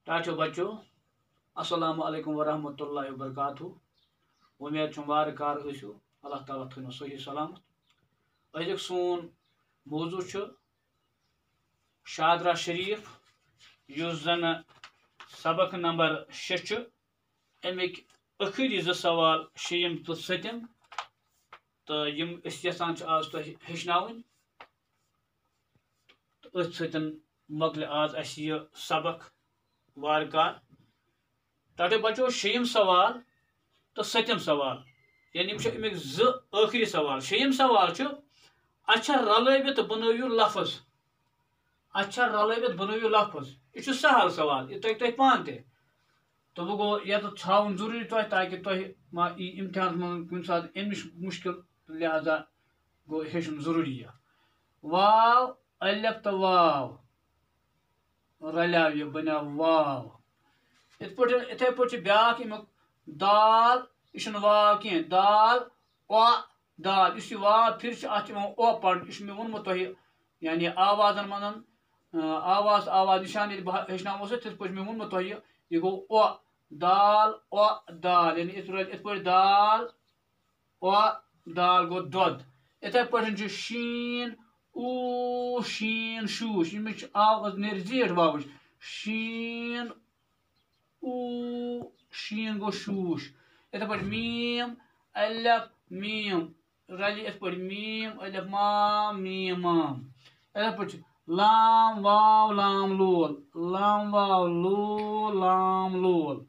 टाचो बच्चो अस्सलाम वालेकुम वरहमतुल्लाहि वबरकातुहू उम्मीद छुम वार कार ٲسِو अल्लाह ताला थनो सही सलामत अजुक सोन मौजू छ शादरा शरीफ युस जन सबक नंबर 6 छ अमिक आखिरी ज सवाल शेयम तो सतम तो यम अस यसान छ आज तो हेचनावन तो अथ सतन मकल आज अस ये सबक वारकार टाटे बचो शेयम सवाल तो सतम सवाल यानी अमिक ज आखिरी सवाल शेयम सवाल छ अच्छा रलवित बनवियो लफ्ज अच्छा रलवित बनवियो लफ्ज यह सहल सवाल यह तक पान ते तो वो गो या तो छावन जरूरी तो ताकि तो मा इम्तिहान में कुछ साथ अमिश मुश्किल लिहाजा गो हेचन जरूरी है वाव अलफ तो वाव रलाव ये बना वाव इथे पे ब्याक दाल यह वाव कह दाल ओ दाल इस वाव फिर ओ पढ़ यह मे वोनमो तुह यानी आवाजन मन आवाज आवाज निशान हेचना तिथ पे मे वोनमो तुह यह गो ओ दाल यानी इत पे दाल ओ दाल गो दोद इथे पे शीन ऊ शीन शूश इमें आवाज नेर जीठ वावज शीन ऊ शीन गो शूश इथे पे मीम अलफ मीम रली इत पे मीम अलफ माम मीम माम इथे पे लाम वाव लाम लोल लाम वाव लोल लाम लोल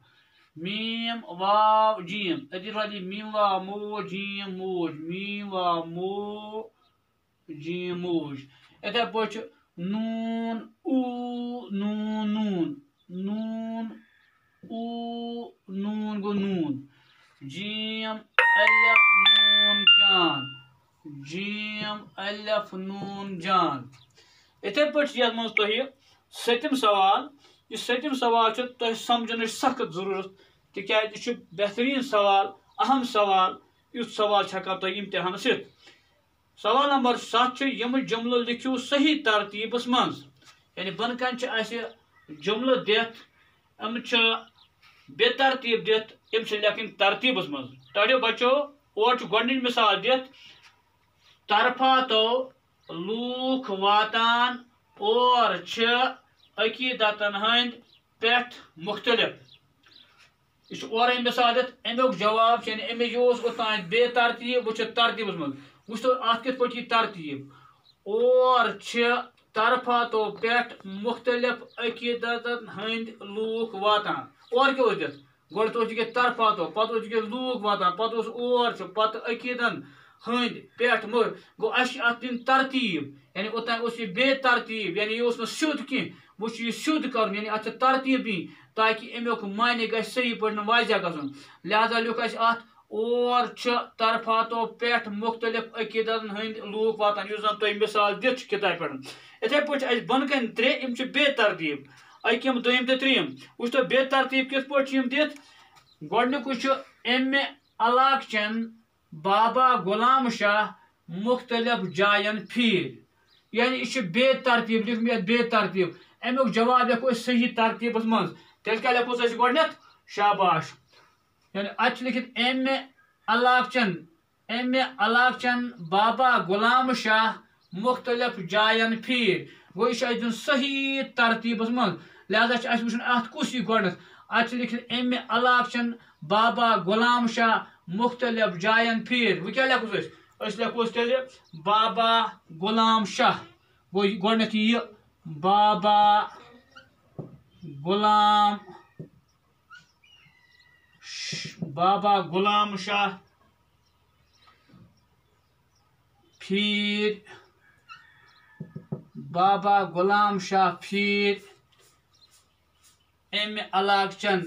मीम वाव जीम अदि रली मीम वाव मो जीम मोज मीम वाव मो जीम मोज इथे पे नून ऊ नून नून नून ऊ नून गो नून जीम अलफ नून जान जीम अलफ नून जान इथे पे मज तुह सतम सवाल यह सतम सवाल तुह समझन सख्त जरूरत तिक बेहतरीन सवाल अहम सवाल युथ सवाल हेकान तुह इम्तिहान सित सवाल नंबर 7 यम जुमल लिखियो सही तरतीबस मज यानी बन कन जुमल दित अम बेतरतीब दित यम लेखन तरतीबस मज तड़ो बचो और गोडनिच मिसाल दित तरफा तो लूख वातान और अकीदतन हंद पेट मुख्तलिफ यह और मिसाल दित अमुक जवाब यानी अमे ओतान बेतरतीब वो तरतीबस मज वो अत कित पे तरतीब और तरफा तो पेट मुख्तलिफ अकीदतन हंद लूख वातान और क्या दित गोड तो तरफा तो पे लूख वातान पे पत अकीदन हंद पेट गो अत दिन तरतीब यानी ओतान बेतरतीब यानी यह सिद्ध कह वो सिद्ध कर यानी अत तरतीब दी ताकि अमुक मायने गि सही पे वाजह गन लिहाजा लिख अत और तरफा तो पेट मुख्तलिफ अकीदतन हंद लूख वातान यह तुम मिसाल दित किताब पे इथे पे बन कन त्रे बेतरतीब अकम दोम तो त्रीम वो बेतरतीब कित पे दित गोडनिक अमे अलाक चन बाबा गुलाम शाह मुख्तलिफ जायन फिर यानी यह बेतरतीब लिख मे बेतरतीब अमुक जवाब लिखो सही तरतीबस मज तेल क्या लिखो गोडनथ शाबाश यानी अत लिखित अमे अलाक चन बाबा गुलाम शाह मुख्तलिफ जायन फिर गो यह दिन सही तरतीबस मज लिहाजा वुन अत कुस यह गोडनथ अत लिखित अमे अलाक चन बाबा गुलाम शाह मुख्तलिफ जायन फिर वो क्या लिखो लिखो तेल बाबा गुलाम शाह गो गोडनथ यह बाबा गुलाम शाह फिर बाबा गुलाम शाह फिर अमे अलाक चन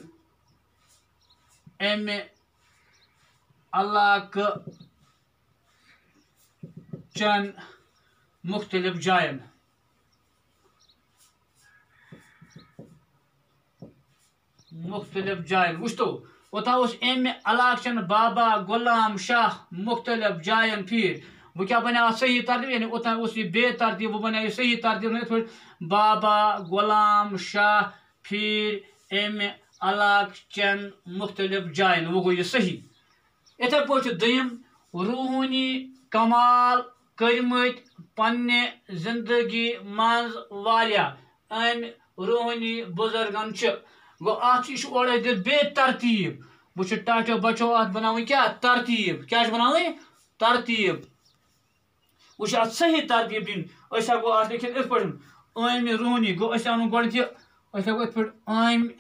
मुख्तलिफ जायन वुस्तो ओता अमे अलाक चन बाबा गुलाम शाह मुख्तलिफ जायन फिर वो क्या बना सही तरतीब यानी ओता बेतरतीब वो बना सही तरतीब बाबा गुलाम शाह फिर امہِ علاقہٕ چٮ۪ن مختلف جاین وہ گوٚو یہِ صحیح یِتھے پٲٹھۍ چھُ دوٚیِم روحٲنی کمال کٔرمٕتۍ پننہِ زندگی منٛز واریاہ امہِ روحٲنی بُزرگن چھِ گوٚو اتھ یہِ چھُ اورٕ دِتھ بیٚیہِ ترتیٖب وٕچھو ٹاٹیو بچو اتھ بناوٕنۍ کیٛاہ ترتیٖب کیٛاہ چھِ بناوٕنۍ ترتیٖب وٕچھ اتھ صحیح ترتیٖب دِنۍ أسۍ ہٮ۪کو اتھ لیکھِتھ یِتھ پٲٹھۍ عٲمہِ روحٲنی گوٚو أسۍ اَنو گۄڈٕ یہِ أسۍ ہٮ۪کو یِتھ پٲٹھۍ عٲمہِ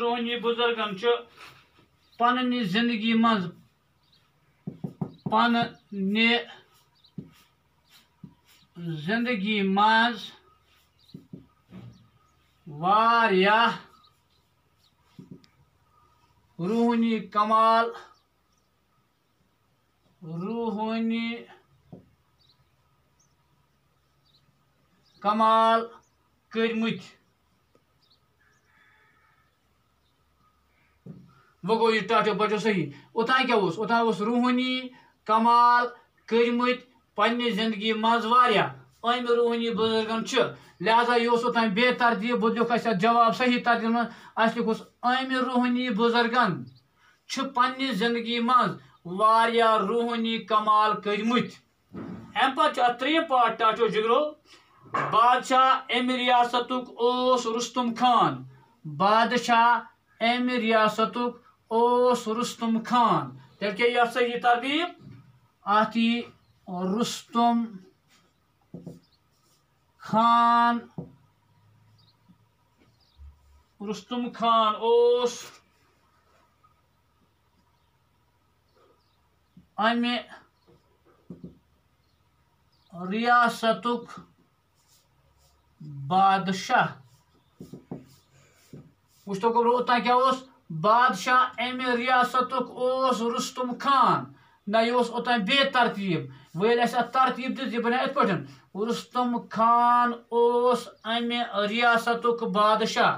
روحٲنی بُزرگن چھِ پننہِ زندگی منٛز واریاہ روحٲنی کمال کٔرمٕتۍ وۄنۍ گوٚو یہِ ٹاٹیو بچو صحیح اوٚتانۍ کیٛاہ اوس اوٚتانۍ اوس روحٲنی کمال کٔرمٕتۍ پننہِ زندگی منٛز واریاہ امہِ روحٲنی بُزرگن چھِ لہذا یہِ اوس اوٚتانۍ بے ترتیٖب وۄنۍ لیوٚکھ اَسہِ اَتھ جواب صحیح ترتیٖبس منٛز اَسہِ لیوٚکھُس امہِ روحٲنی بُزرگن چھِ پننہِ زندگی منٛز واریاہ روحٲنی کمال کٔرمٕتۍ امہِ پتہٕ چھُ اتھ ترٛیٚیِم پارٹ ٹاٹیو جگرو بادشاہ امہِ ریاستُک اوس رُستُم خان تیٚلہِ کیٛاہ یی اتھ صحیح ترتیٖب اتھ یی رُستُم خان اوس امہِ ریاستُک بادشاہ وٕچھتو گوٚبرو اوٚتانۍ کیٛاہ اوس بادشاہ امہِ ریاستُک اوس رُستُم خان نہ یہِ اوس اوٚتانۍ بے ترتیٖب وۄنۍ ییٚلہِ اَسہِ اَتھ ترتیٖب دِژ یہِ بنیٛو یِتھ پٲٹھۍ رُستُم خان اوس امہِ ریاستُک بادشاہ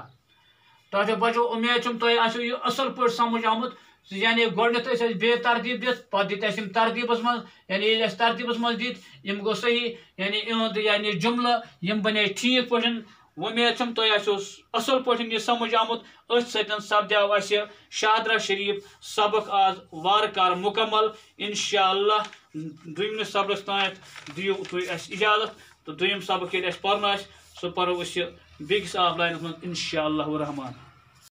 ٹاٹیو بچو اُمید چھُم تۄہہِ آسیو یہِ اَصٕل پٲٹھۍ سمجھ آمُت یعنی گۄڈنٮ۪تھ ٲسۍ اَسہِ بے ترتیٖب دِتھ پتہٕ دِتۍ اَسہِ یِم ترتیٖبس منٛز یعنی ییٚلہِ اَسہِ ترتیٖبس منٛز دِتۍ یِم گوٚو صحیح یعنی یِہُنٛد یعنی جُملہٕ یِم بنے ٹھیٖک پٲٹھۍ وۄمید چھم تۄہہِ آسیو اَصٕل پٲٹھۍ یہِ سمجھ آمُت أتھۍ سۭتۍ سپدیو اَسہِ شادرا شریٖف سبق آز وارٕ کارٕ مُکمل انشاء اللہ دوٚیمِس سبقس تانٮ۪تھ دِیِو تُہۍ اَسہِ اِجازت تہٕ دوٚیِم سبق ییٚلہِ اَسہِ پرُن آسہِ سُہ پرو أسۍ بیٚکِس آف لاینس منٛز انشاء اللہ الرحمان